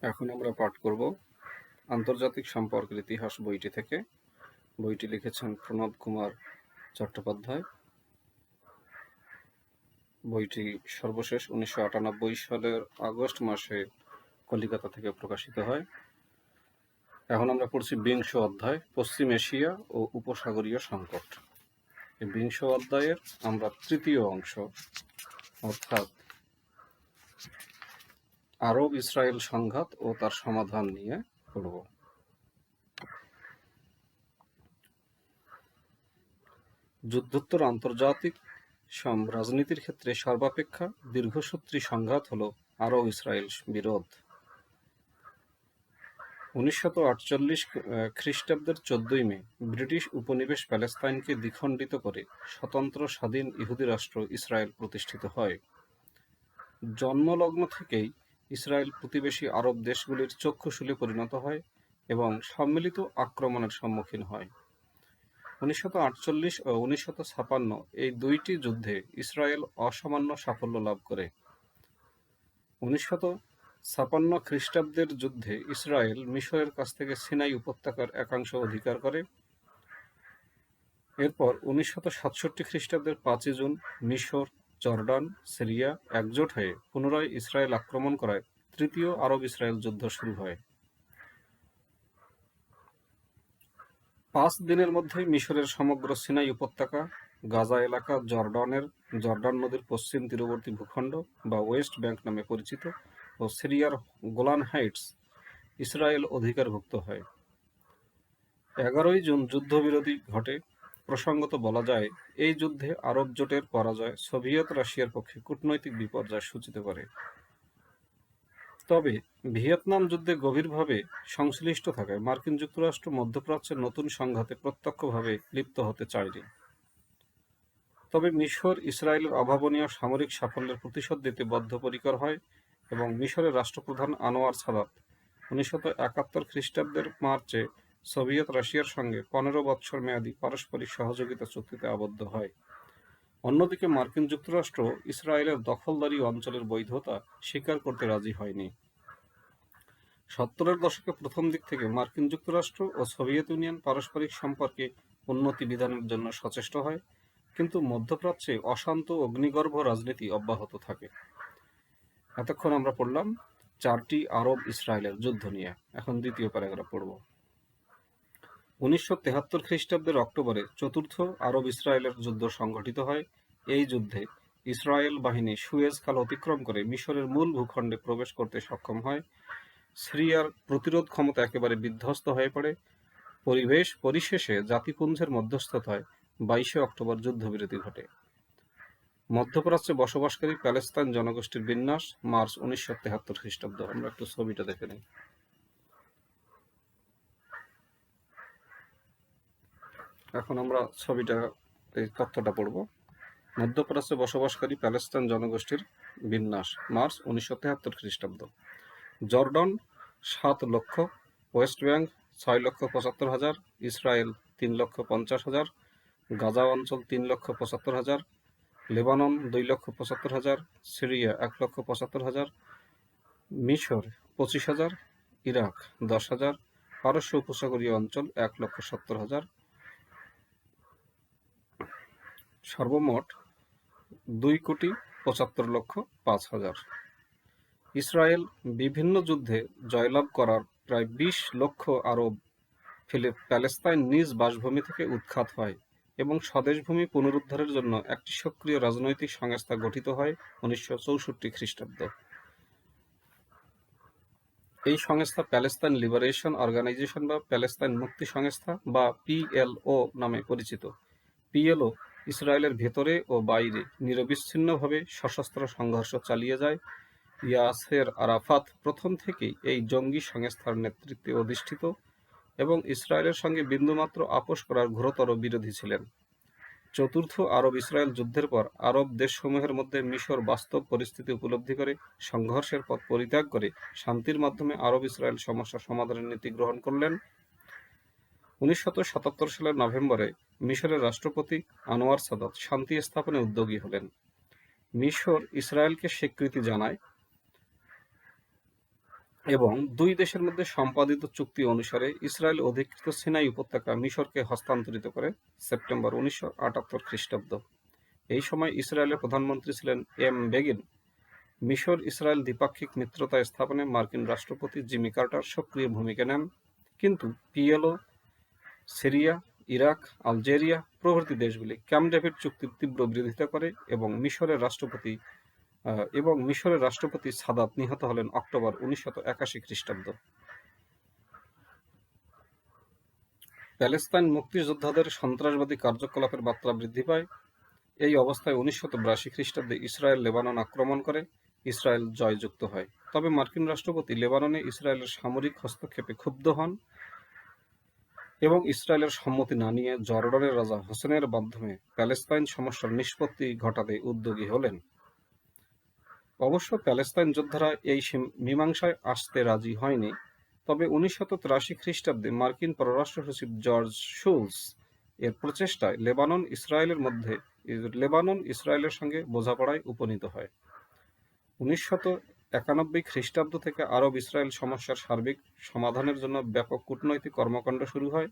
এখন আমরা পাঠ করব আন্তর্জাতিক সম্পর্কের ইতিহাস বইটি থেকে। বইটি লিখেছেন প্রণব কুমার চট্টোপাধ্যায়। বইটি সর্বশেষ 1998 সালের আগস্ট মাসে কলিকাতা থেকে প্রকাশিত হয়। এখন আমরা পড়ছি বিংশ অধ্যায়, পশ্চিম এশিয়া ও উপসাগরীয় সংকট। এই বিংশ অধ্যায়ের আমরা তৃতীয় অংশ অর্থাৎ আরব ইসরায়েল সংঘাত ও তার সমাধান নিয়ে পড়ব। যুদ্ধোত্তর আন্তর্জাতিক রাজনীতির ক্ষেত্রে সর্বাপেক্ষা দীর্ঘসূত্রী সংঘাত হল আরব ইসরায়েল বিরোধ। 1948 খ্রিস্টাব্দের 14 মে ব্রিটিশ উপনিবেশ প্যালেস্তাইনকে দ্বিখণ্ডিত করে স্বতন্ত্র স্বাধীন ইহুদি রাষ্ট্র ইসরায়েল প্রতিষ্ঠিত হয়। জন্মলগ্ন থেকেই ইসরায়েল প্রতিবেশী আরব দেশগুলির চক্ষুশূলে পরিণত হয় এবং সম্মিলিত আক্রমণের সম্মুখীন হয়। 1948 ও 1956 এই দুইটি যুদ্ধে ইসরায়েল অসামান্য সাফল্য লাভ করে। 1956 খ্রিস্টাব্দের যুদ্ধে ইসরায়েল মিশরের কাছ থেকে সিনাই উপত্যকার একাংশ অধিকার করে। এরপর 1967 খ্রিস্টাব্দের 5 জুন মিশর, জর্ডান, সিরিয়া একজোট হয়ে পুনরায় ইসরায়েল আক্রমণ করায় তৃতীয় আরব ইসরায়েল যুদ্ধ শুরু হয়। 5 দিনের মধ্যে মিশরের সমগ্র সিনাই উপত্যকা, গাজা এলাকা, জর্ডান নদীর পশ্চিম তীরবর্তী ভূখণ্ড বা ওয়েস্ট ব্যাংক নামে পরিচিত ও সিরিয়ার গোলান হাইটস ইসরায়েল অধিকারভুক্ত হয়। 11 জুন যুদ্ধবিরতি ঘটে। প্রসঙ্গত বলা যায়, এই যুদ্ধে আরব জোটের পরাজয় সোভিয়েত রাশিয়ার পক্ষে কূটনৈতিক বিপর্যয় সূচিত করে। তবে ভিয়েতনাম যুদ্ধে গভীরভাবে সংশ্লিষ্ট থাকায় মার্কিন যুক্তরাষ্ট্র মধ্যপ্রাচ্যের নতুন সংঘাতে প্রত্যক্ষভাবে লিপ্ত হতে চায়নি। তবে মিশর ইসরায়েলের অভাবনীয় সামরিক সাফল্যের প্রতিশোধ দিতে বদ্ধপরিকর হয় এবং মিশরের রাষ্ট্রপ্রধান আনোয়ার সাদাত 1971 খ্রিস্টাব্দের মার্চে সোভিয়েত রাশিয়ার সঙ্গে 15 বৎসর মেয়াদী পারস্পরিক সহযোগিতা চুক্তিতে আবদ্ধ হয়। অন্যদিকে মার্কিন যুক্তরাষ্ট্র ইসরায়েলের দখলদারি অঞ্চলের বৈধতা স্বীকার করতে রাজি হয়নি। 70-এর দশকের প্রথম দিক থেকে মার্কিন যুক্তরাষ্ট্র ও সোভিয়েত ইউনিয়ন পারস্পরিক সম্পর্কে উন্নতি বিধানের জন্য সচেষ্ট হয়, কিন্তু মধ্যপ্রাচ্যে অশান্ত অগ্নিগর্ভ রাজনীতি অব্যাহত থাকে। এতক্ষণ আমরা পড়লাম 4টি আরব ইসরায়েলের যুদ্ধ নিয়ে। এখন দ্বিতীয় প্যারাগ্রাফ পড়ব। 1973 খ্রিস্টাব্দের অক্টোবরে চতুর্থ আরব ইসরায়েলের যুদ্ধ সংঘটিত হয়। এই যুদ্ধে ইসরায়েল বাহিনী সুয়েজ খাল অতিক্রম করে মিশরের মূল ভূখণ্ডে প্রবেশ করতে সক্ষম হয়। সিরিয়ার প্রতিরোধ ক্ষমতা একেবারে বিধ্বস্ত হয়ে পড়ে। পরিশেষে জাতিপুঞ্জের মধ্যস্থতায় 22 অক্টোবর যুদ্ধবিরতি ঘটে। মধ্যপ্রাচ্যে বসবাসকারী প্যালেস্তাইন জনগোষ্ঠীর বিন্যাস, মার্চ 1973 খ্রিস্টাব্দ। আমরা একটু ছবিটা দেখে নিই। এখন আমরা এই তথ্যটা পড়ব। মধ্যপ্রাচ্যে বসবাসকারী প্যালেস্তাইন জনগোষ্ঠীর বিন্যাস, মার্চ 1973 খ্রিস্টাব্দ। জর্ডন 7 লক্ষ, ওয়েস্ট ব্যাংক 6,75,000, ইসরায়েল 3,50,000, গাজা অঞ্চল 3,75,000, লেবানন 2,75,000, সিরিয়া 1,75,000, মিশর 25,000, ইরাক 10,000, পারস্য উপসাগরীয় অঞ্চল 1,70,000, সর্বমোট 2,75,05,000। ইসরায়েল বিভিন্ন যুদ্ধে জয়লাভ করার প্রায় 20 লক্ষ আরব প্যালেস্তাইন নিজ বাসভূমি থেকে উৎখাত হয় এবং স্বদেশভূমি পুনরুদ্ধারের জন্য একটি সক্রিয় রাজনৈতিক সংস্থা গঠিত হয় 1964 খ্রিস্টাব্দ। এই সংস্থা প্যালেস্তাইন লিবারেশন অর্গানাইজেশন বা প্যালেস্তাইন মুক্তি সংস্থা বা PLO নামে পরিচিত। PLO ইসরায়েলের ভেতরে ও বাইরে নিরবিচ্ছিন্নভাবে সশস্ত্র সংঘর্ষ চালিয়ে যায়। ইয়াসের আরাফাত প্রথম থেকেই এই জঙ্গি সংস্থার নেতৃত্বে অধিষ্ঠিত এবং ইসরায়েলের সঙ্গে বিন্দুমাত্র আপোষ করার ঘোরতর বিরোধী ছিলেন। চতুর্থ আরব ইসরায়েল যুদ্ধের পর আরব দেশসমূহের মধ্যে মিশর বাস্তব পরিস্থিতি উপলব্ধি করে সংঘর্ষের পথ পরিত্যাগ করে শান্তির মাধ্যমে আরব ইসরায়েল সমস্যা সমাধানের নীতি গ্রহণ করলেন। 1977 সালের নভেম্বরে মিশরের রাষ্ট্রপতি আনোয়ার সাদাত শান্তি স্থাপনে উদ্যোগী হলেন। মিশর ইসরায়েলকে স্বীকৃতি জানায় এবং দুই দেশের মধ্যে সম্পাদিত চুক্তি অনুসারে ইসরায়েল অধিকৃত সিনাই উপত্যকা মিশরকে হস্তান্তরিত করে সেপ্টেম্বর 1978 খ্রিস্টাব্দ। এই সময় ইসরায়েলের প্রধানমন্ত্রী ছিলেন বেগিন। মিশর ইসরায়েল দ্বিপাক্ষিক মিত্রতা স্থাপনে মার্কিন রাষ্ট্রপতি জিমি কার্টার সক্রিয় ভূমিকা নেন, কিন্তু পিএলও, সিরিয়া, ইরাক, আলজেরিয়া প্রভৃতি দেশগুলি ক্যাম্প ডেভিড চুক্তির তীব্র বিরোধিতা করে এবং মিশরের রাষ্ট্রপতি সাদাত নিহত হলেন অক্টোবর 1981 খ্রিস্টাব্দ। প্যালেস্তাইন মুক্তিযোদ্ধাদের সন্ত্রাসবাদী কার্যকলাপের মাত্রা বৃদ্ধি পায়। এই অবস্থায় 1982 খ্রিস্টাব্দে ইসরায়েল লেবানন আক্রমণ করে। ইসরায়েল জয়যুক্ত হয়। তবে মার্কিন রাষ্ট্রপতি লেবাননে ইসরায়েলের সামরিক হস্তক্ষেপে ক্ষুব্ধ হন এবং ইসরায়েলের সম্মতি না নিয়ে জর্ডানের রাজা হোসেনের মাধ্যমে প্যালেস্তাইন সমস্যার নিষ্পত্তি ঘটাতে উদ্যোগী হলেন। অবশ্য প্যালেস্তাইন যোদ্ধারা এই মীমাংসায় আসতে রাজি হয়নি। তবে 1983 খ্রিস্টাব্দে মার্কিন পররাষ্ট্র সচিব জর্জ শুলস এর প্রচেষ্টায় লেবানন ইসরায়েলের সঙ্গে বোঝাপড়ায় উপনীত হয়। 1991 খ্রিস্টাব্দ থেকে আরব ইসরায়েল সমস্যার সার্বিক সমাধানের জন্য ব্যাপক কূটনৈতিক কর্মকাণ্ড শুরু হয়।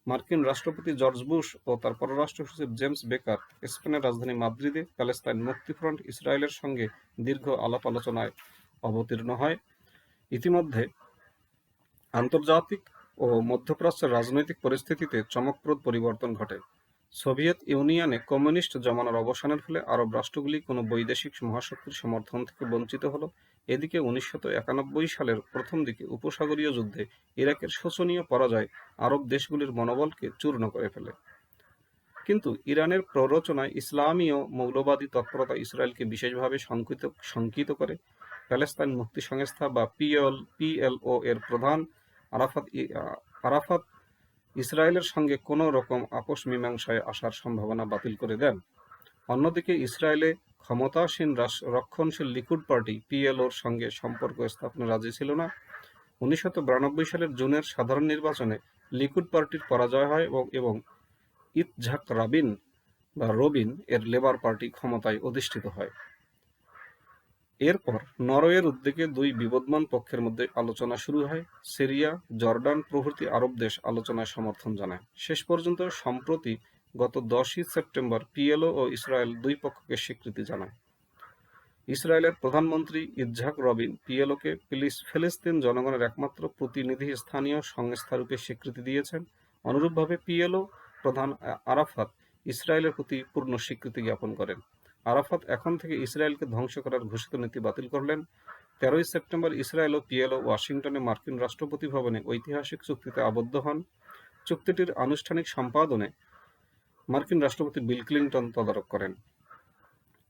মার্কিন রাষ্ট্রপতি জর্জ বুশ ও তার পররাষ্ট্র সচিব জেমস বেকার স্পেনের রাজধানী মাদ্রিদে প্যালেস্তাইন মুক্তিফ্রন্ট ইসরায়েলের সঙ্গে দীর্ঘ আলাপ আলোচনায় অবতীর্ণ হয়। ইতিমধ্যে আন্তর্জাতিক ও মধ্যপ্রাচ্যের রাজনৈতিক পরিস্থিতিতে চমকপ্রদ পরিবর্তন ঘটে। সোভিয়েত ইউনিয়নে কমিউনিস্ট জমানার অবসানের ফলে আরব রাষ্ট্রগুলি কোনো বৈদেশিক মহাশক্তির সমর্থন থেকে বঞ্চিত হল। এদিকে 1991 সালের প্রথম দিকে উপসাগরীয় যুদ্ধে ইরাকের শোচনীয় পরাজয় আরব দেশগুলির মনোবলকে চূর্ণ করে ফেলে। কিন্তু ইরানের প্ররোচনায় ইসলামীয় মৌলবাদী তৎপরতা ইসরায়েলকে বিশেষভাবে শঙ্কিত করে। প্যালেস্তাইন মুক্তি সংস্থা বা পিএলও এর প্রধান আরাফাত ইসরায়েলের সঙ্গে কোনো রকম আপোষ মীমাংসায় আসার সম্ভাবনা বাতিল করে দেন। অন্যদিকে ইসরায়েলে ক্ষমতাসীন রক্ষণশীল লিকুড পার্টি পিএলওর সঙ্গে সম্পর্ক স্থাপনে রাজি ছিল না। 1992 সালের জুনের সাধারণ নির্বাচনে লিকুড পার্টির পরাজয় হয় এবং ইৎঝাক রবিন এর লেবার পার্টি ক্ষমতায় অধিষ্ঠিত হয়। এরপর নরওয়ের উদ্যোগে দুই বিবদমান পক্ষের মধ্যে আলোচনা শুরু হয়। সিরিয়া, জর্ডান প্রভৃতি আরব দেশ আলোচনায় সমর্থন জানায়। শেষ পর্যন্ত সম্প্রতি গত 10 সেপ্টেম্বর পিএলও ও ইসরায়েল দুই পক্ষকে স্বীকৃতি জানায়। ইসরায়েলের প্রধানমন্ত্রী ইৎঝাক রবিন পিএলওকে ফিলিস্তিন জনগণের একমাত্র প্রতিনিধি স্থানীয় সংস্থারূপে স্বীকৃতি দিয়েছেন। অনুরূপভাবে পিএলও প্রধান আরাফাত ইসরায়েলের প্রতি পূর্ণ স্বীকৃতি জ্ঞাপন করেন। আরাফাত এখন থেকে ইসরায়েলকে ধ্বংস করার ঘোষিত নীতি বাতিল করলেন। 13 সেপ্টেম্বর ইসরায়েল ও পিএলও ওয়াশিংটনে মার্কিন রাষ্ট্রপতি ভবনে ঐতিহাসিক চুক্তিতে আবদ্ধ হন। চুক্তিটির আনুষ্ঠানিক সম্পাদনে মার্কিন রাষ্ট্রপতি বিল ক্লিন্টন তদারক করেন।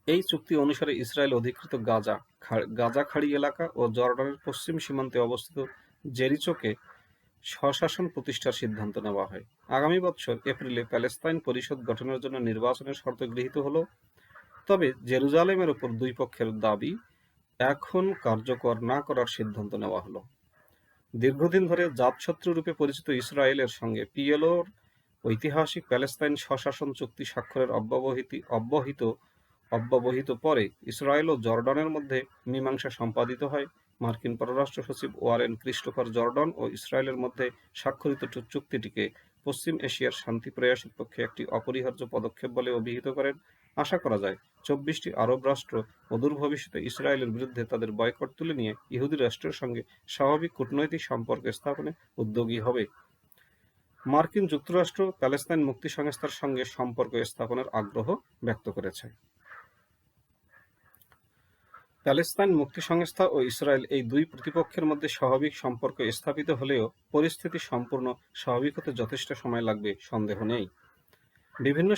এই চুক্তি অনুসারে ইসরায়েল অধিকৃত গাজা খাড়ি এলাকা ও জর্ডানের পশ্চিম সীমান্তে অবস্থিত জেরিচোকে স্বশাসন প্রতিষ্ঠার সিদ্ধান্ত নেওয়া হয়। আগামী বছর এপ্রিলে প্যালেস্তাইন পরিষদ গঠনের জন্য নির্বাচনের শর্ত গৃহীত হলো। তবে জেরুজালেমের উপর দুই পক্ষের দাবি এখন কার্যকর না করার সিদ্ধান্ত নেওয়া হলো। দীর্ঘদিন ধরে জাতশত্রু রূপে পরিচিত ইসরায়েলের সঙ্গে পিএলওর ঐতিহাসিক প্যালেস্তাইন স্বশাসন চুক্তি স্বাক্ষরের অব্যবহিত পরে ইসরায়েল ও জর্ডানের মধ্যে মীমাংসা সম্পাদিত হয়। মার্কিন পররাষ্ট্র সচিব ওয়ারেন ক্রিস্টোফার জর্ডান ও ইসরায়েলের মধ্যে স্বাক্ষরিত চুক্তিটিকে পশ্চিম এশিয়ার শান্তি প্রয়াসের পক্ষে একটি অপরিহার্য পদক্ষেপ বলে অভিহিত করেন। আশা করা যায় 24টি আরব রাষ্ট্র অদূর ভবিষ্যতে ইসরায়েলের বিরুদ্ধে তাদের বয়কট তুলে নিয়ে ইহুদি রাষ্ট্রের সঙ্গে স্বাভাবিক কূটনৈতিক সম্পর্ক স্থাপনে উদ্যোগী হবে। মার্কিন যুক্তরাষ্ট্র প্যালেস্তাইন মুক্তি সংস্থার সঙ্গে সম্পর্ক স্থাপনের আগ্রহ ব্যক্ত করেছে। প্যালেস্তাইন মুক্তি সংস্থা ও ইসরায়েল এই দুই প্রতিপক্ষের মধ্যে স্বাভাবিক সম্পর্ক স্থাপিত হলেও পরিস্থিতি সম্পূর্ণ স্বাভাবিক হতে যথেষ্ট সময় লাগবে সন্দেহ নেই। বিভিন্ন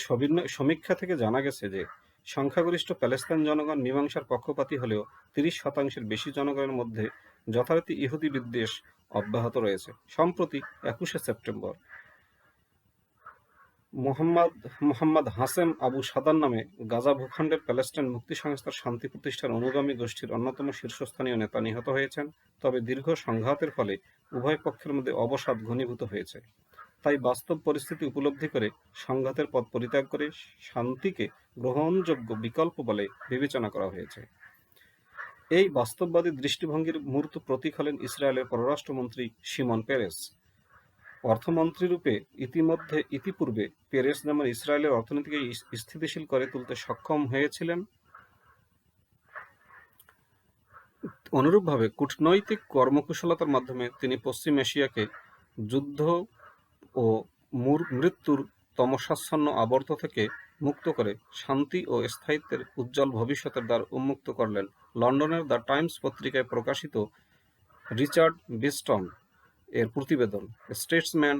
সমীক্ষা থেকে জানা গেছে যে সংখ্যাগরিষ্ঠ প্যালেস্তাইন জনগণ মীমাংসার পক্ষপাতী হলেও 30% বেশি জনগণের মধ্যে যথারীতি ইহুদি বিদ্বেষ অব্যাহত রয়েছে। সম্প্রতি 21 সেপ্টেম্বর মোহাম্মদ হাসেম আবু সাদান নামে গাজা ভূখণ্ডের প্যালেস্টাইন মুক্তি সংস্থার শান্তি প্রতিষ্ঠার অনুগামী গোষ্ঠীর অন্যতম শীর্ষস্থানীয় নেতা নিহত হয়েছেন। তবে দীর্ঘ সংঘাতের ফলে উভয় পক্ষের মধ্যে অবসাদ ঘনীভূত হয়েছে। তাই বাস্তব পরিস্থিতি উপলব্ধি করে সংঘাতের পথ পরিত্যাগ করে শান্তিকে গ্রহণযোগ্য বিকল্প বলে বিবেচনা করা হয়েছে। এই বাস্তববাদী দৃষ্টিভঙ্গির মূর্ত প্রতীক হলেন ইসরায়েলের পররাষ্ট্রমন্ত্রী শিমন পেরেস। অর্থমন্ত্রীরূপে ইতিপূর্বে পেরেস যেমন ইসরায়েলের অর্থনীতিকে স্থিতিশীল করে তুলতে সক্ষম হয়েছিলেন, অনুরূপভাবে কূটনৈতিক কর্মকুশলতার মাধ্যমে তিনি পশ্চিম এশিয়াকে যুদ্ধ ও মৃত্যুর তমসাচ্ছন্ন আবর্ত থেকে মুক্ত করে শান্তি ও স্থায়িত্বের উজ্জ্বল ভবিষ্যতের দ্বার উন্মুক্ত করলেন। লন্ডনের দ্য টাইমস পত্রিকায় প্রকাশিত রিচার্ড বিস্টন এর প্রতিবেদন স্টেটসম্যান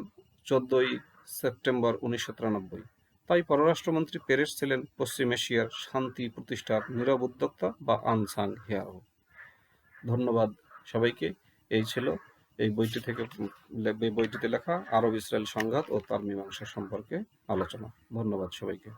14 সেপ্টেম্বর 1993। তাই পররাষ্ট্রমন্ত্রী পেরেস ছিলেন পশ্চিম এশিয়ার শান্তি প্রতিষ্ঠার নীরব উদ্যোক্তা বা আনসাং হিরো। ধন্যবাদ সবাইকে। এই ছিল এই বইটিতে লেখা আরব ইসরায়েল সংঘাত ও তার মীমাংসা সম্পর্কে আলোচনা। ধন্যবাদ সবাইকে।